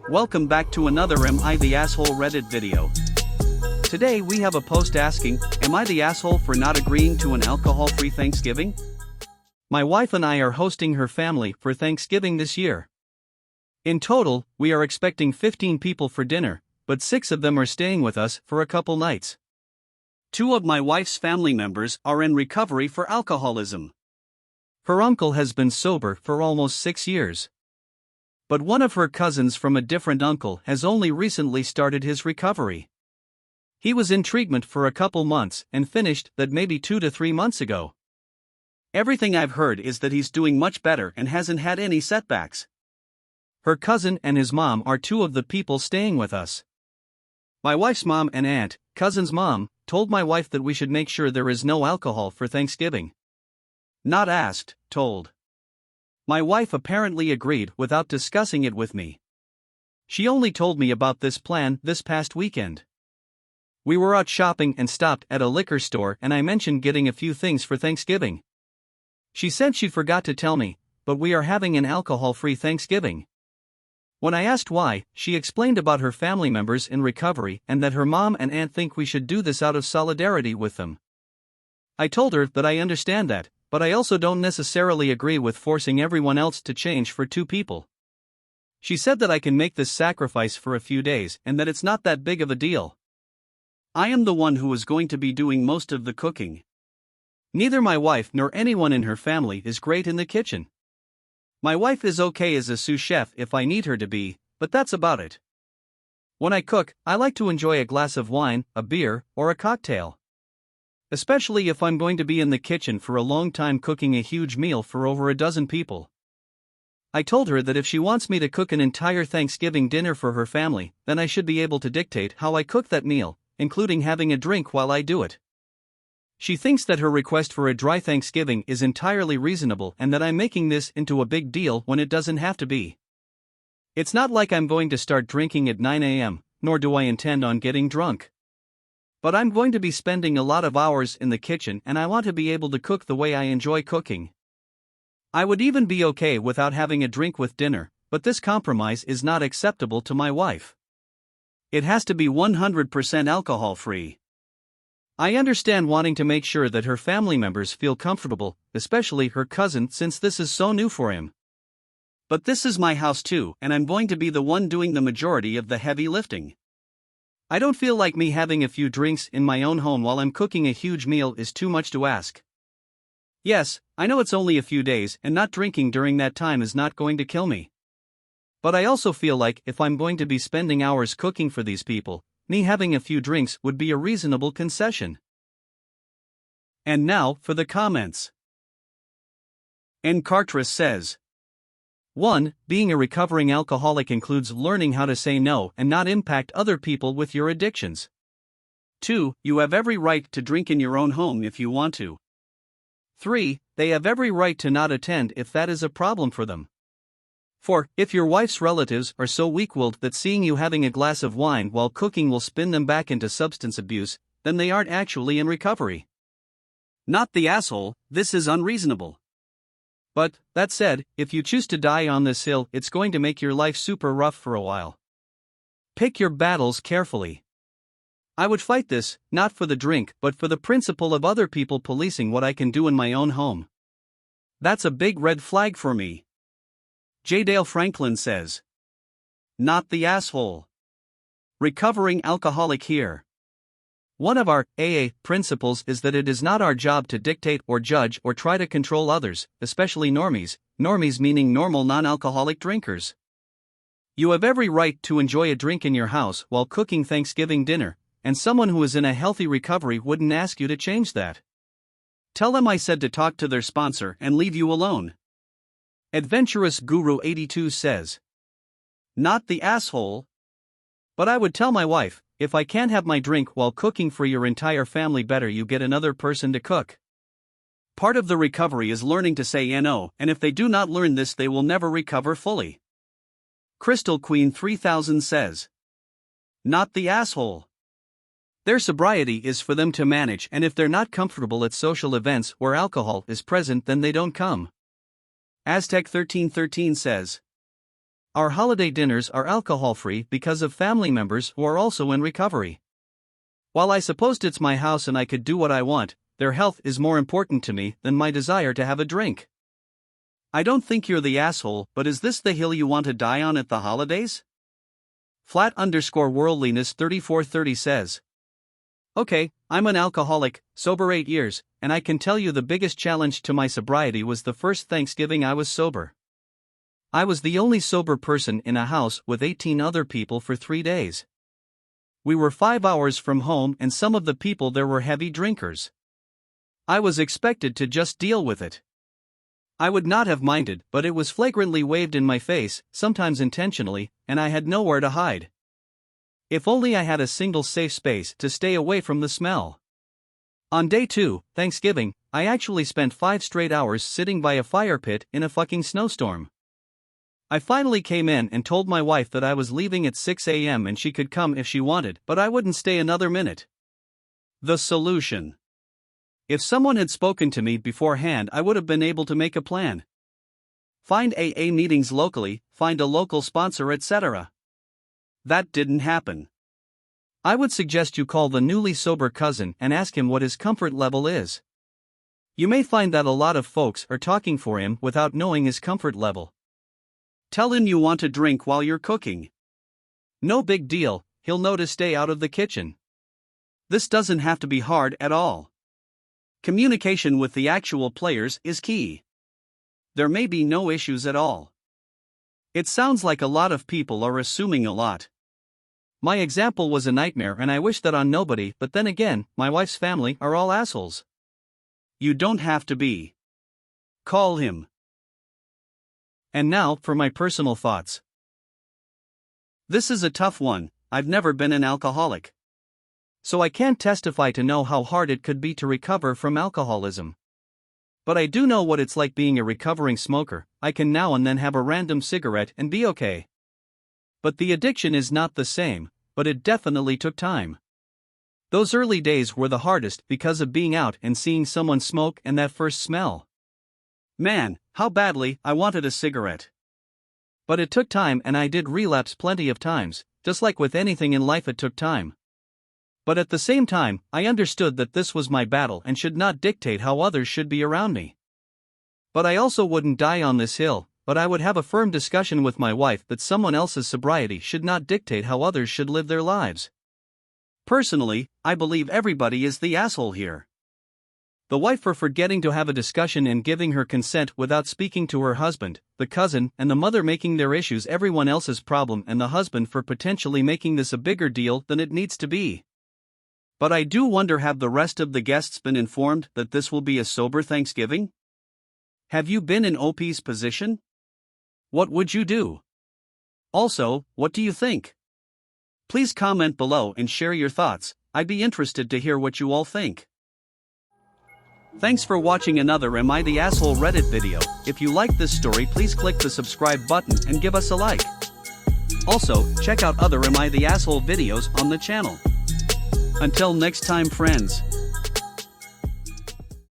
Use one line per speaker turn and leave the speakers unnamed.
Welcome back to another Am I the Asshole Reddit video. Today we have a post asking, am I the asshole for not agreeing to an alcohol-free Thanksgiving? My wife and I are hosting her family for Thanksgiving this year. In total, we are expecting 15 people for dinner, but 6 of them are staying with us for a couple nights. 2 of my wife's family members are in recovery for alcoholism. Her uncle has been sober for almost 6 years. But one of her cousins from a different uncle has only recently started his recovery. He was in treatment for a couple months and finished that maybe 2 to 3 months ago. Everything I've heard is that he's doing much better and hasn't had any setbacks. Her cousin and his mom are 2 of the people staying with us. My wife's mom and aunt, cousin's mom, told my wife that we should make sure there is no alcohol for Thanksgiving. Not asked, told. My wife apparently agreed without discussing it with me. She only told me about this plan this past weekend. We were out shopping and stopped at a liquor store and I mentioned getting a few things for Thanksgiving. She said she forgot to tell me, but we are having an alcohol-free Thanksgiving. When I asked why, she explained about her family members in recovery and that her mom and aunt think we should do this out of solidarity with them. I told her that I understand that, but I also don't necessarily agree with forcing everyone else to change for 2 people. She said that I can make this sacrifice for a few days and that it's not that big of a deal. I am the one who is going to be doing most of the cooking. Neither my wife nor anyone in her family is great in the kitchen. My wife is okay as a sous chef if I need her to be, but that's about it. When I cook, I like to enjoy a glass of wine, a beer, or a cocktail. Especially if I'm going to be in the kitchen for a long time cooking a huge meal for over a dozen people. I told her that if she wants me to cook an entire Thanksgiving dinner for her family, then I should be able to dictate how I cook that meal, including having a drink while I do it. She thinks that her request for a dry Thanksgiving is entirely reasonable and that I'm making this into a big deal when it doesn't have to be. It's not like I'm going to start drinking at 9 a.m., nor do I intend on getting drunk. But I'm going to be spending a lot of hours in the kitchen and I want to be able to cook the way I enjoy cooking. I would even be okay without having a drink with dinner, but this compromise is not acceptable to my wife. It has to be 100% alcohol-free. I understand wanting to make sure that her family members feel comfortable, especially her cousin since this is so new for him. But this is my house too, and I'm going to be the one doing the majority of the heavy lifting. I don't feel like me having a few drinks in my own home while I'm cooking a huge meal is too much to ask. Yes, I know it's only a few days and not drinking during that time is not going to kill me. But I also feel like if I'm going to be spending hours cooking for these people, me having a few drinks would be a reasonable concession. And now for the comments. Encartress says, 1. Being a recovering alcoholic includes learning how to say no and not impact other people with your addictions. 2. You have every right to drink in your own home if you want to. 3. They have every right to not attend if that is a problem for them. 4. If your wife's relatives are so weak-willed that seeing you having a glass of wine while cooking will spin them back into substance abuse, then they aren't actually in recovery. Not the asshole, this is unreasonable. But, that said, if you choose to die on this hill, it's going to make your life super rough for a while. Pick your battles carefully. I would fight this, not for the drink, but for the principle of other people policing what I can do in my own home. That's a big red flag for me. J. Dale Franklin says, not the asshole. Recovering alcoholic here. One of our AA principles is that it is not our job to dictate or judge or try to control others, especially normies meaning normal non-alcoholic drinkers. You have every right to enjoy a drink in your house while cooking Thanksgiving dinner, and someone who is in a healthy recovery wouldn't ask you to change that. Tell them I said to talk to their sponsor and leave you alone. Adventurous Guru 82 says, not the asshole. But I would tell my wife, if I can't have my drink while cooking for your entire family, better you get another person to cook. Part of the recovery is learning to say no, and if they do not learn this, they will never recover fully. Crystal Queen 3000 says, not the asshole. Their sobriety is for them to manage, and if they're not comfortable at social events where alcohol is present, then they don't come. Aztec 1313 says, Our holiday dinners are alcohol-free because of family members who are also in recovery. While I supposed it's my house and I could do what I want, their health is more important to me than my desire to have a drink. I don't think you're the asshole, but is this the hill you want to die on at the holidays? Flat_worldliness 3430 says. Okay, I'm an alcoholic, sober 8 years, and I can tell you the biggest challenge to my sobriety was the first Thanksgiving I was sober. I was the only sober person in a house with 18 other people for 3 days. We were 5 hours from home and some of the people there were heavy drinkers. I was expected to just deal with it. I would not have minded, but it was flagrantly waved in my face, sometimes intentionally, and I had nowhere to hide. If only I had a single safe space to stay away from the smell. On day 2, Thanksgiving, I actually spent 5 straight hours sitting by a fire pit in a fucking snowstorm. I finally came in and told my wife that I was leaving at 6 a.m. and she could come if she wanted, but I wouldn't stay another minute. The solution. If someone had spoken to me beforehand, I would have been able to make a plan. Find AA meetings locally, find a local sponsor, etc. That didn't happen. I would suggest you call the newly sober cousin and ask him what his comfort level is. You may find that a lot of folks are talking for him without knowing his comfort level. Tell him you want to drink while you're cooking. No big deal, he'll know to stay out of the kitchen. This doesn't have to be hard at all. Communication with the actual players is key. There may be no issues at all. It sounds like a lot of people are assuming a lot. My example was a nightmare and I wish that on nobody, but then again, my wife's family are all assholes. You don't have to be. Call him. And now, for my personal thoughts. This is a tough one. I've never been an alcoholic. So I can't testify to know how hard it could be to recover from alcoholism. But I do know what it's like being a recovering smoker. I can now and then have a random cigarette and be okay. But the addiction is not the same, but it definitely took time. Those early days were the hardest because of being out and seeing someone smoke and that first smell. Man, how badly I wanted a cigarette. But it took time and I did relapse plenty of times, just like with anything in life it took time. But at the same time, I understood that this was my battle and should not dictate how others should be around me. But I also wouldn't die on this hill, but I would have a firm discussion with my wife that someone else's sobriety should not dictate how others should live their lives. Personally, I believe everybody is the asshole here. The wife for forgetting to have a discussion and giving her consent without speaking to her husband, the cousin and the mother making their issues everyone else's problem, and the husband for potentially making this a bigger deal than it needs to be. But I do wonder, have the rest of the guests been informed that this will be a sober Thanksgiving? Have you been in OP's position? What would you do? Also, what do you think? Please comment below and share your thoughts. I'd be interested to hear what you all think. Thanks for watching another Am I the Asshole Reddit video. If you like this story, please click the subscribe button and give us a like. Also, check out other Am I the Asshole videos on the channel. Until next time, friends.